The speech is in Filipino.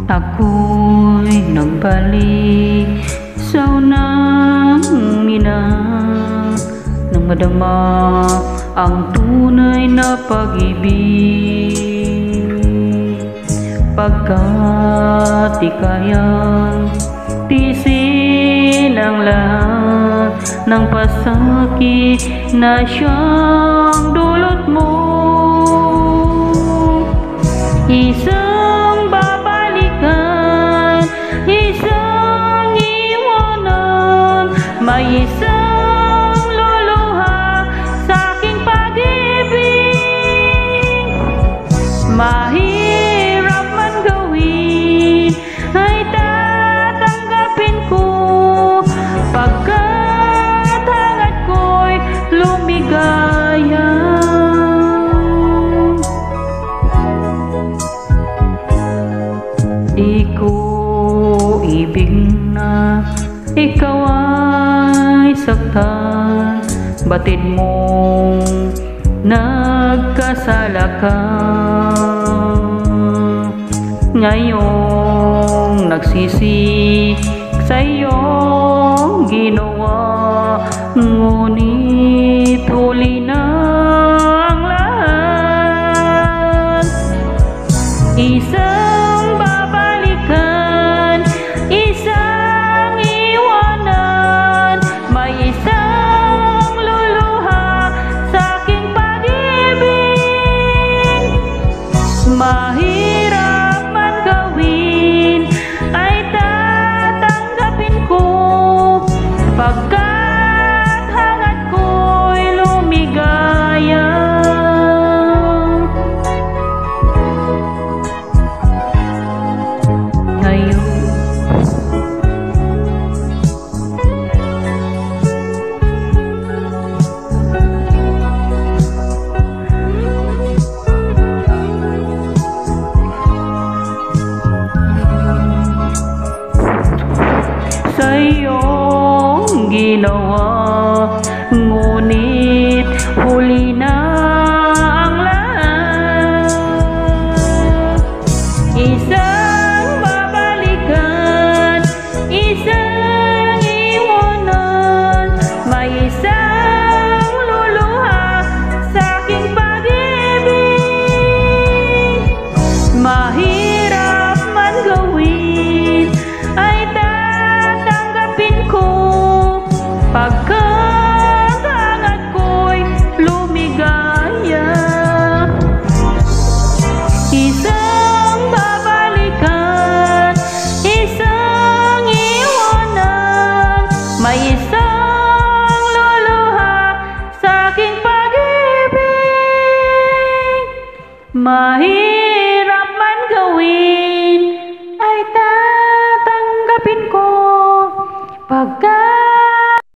Ako'y nagbalik sa unang mina nang madama ang tunay na pag-ibig. Pagkat di kayang tiisin ang lahat ng pasakit na siyang dulot mo. Isang babalikan, isang iwanan, may isang luluha sa aking pag-ibig. Mahirap man gawin ay tatanggapin ko, pagkat hangad ko'y lumigaya. Di ko ibig na ikaw ay saktan, batid mong nagkasala ka. Ngayong nagsisi sa iyong ginawa, ngunit huli na ang lahat. Isang babalikan, isang iwanan, may isang luluha sa aking pag-ibig. Mahirap man gawin ay tatanggapin ko, pagkat hangad ko'y lumigaya. Sa iyong ginawa, ngunit huli na ang lahat. Isang babalikan, isang iwanan, may isang luluha sa aking pag-ibig. Mahirap man gawin ay pagkat hangad ko'y lumigaya. Isang babalikan, isang iwanan, may isang luluha sa aking pag-ibig. Mahirap man gawin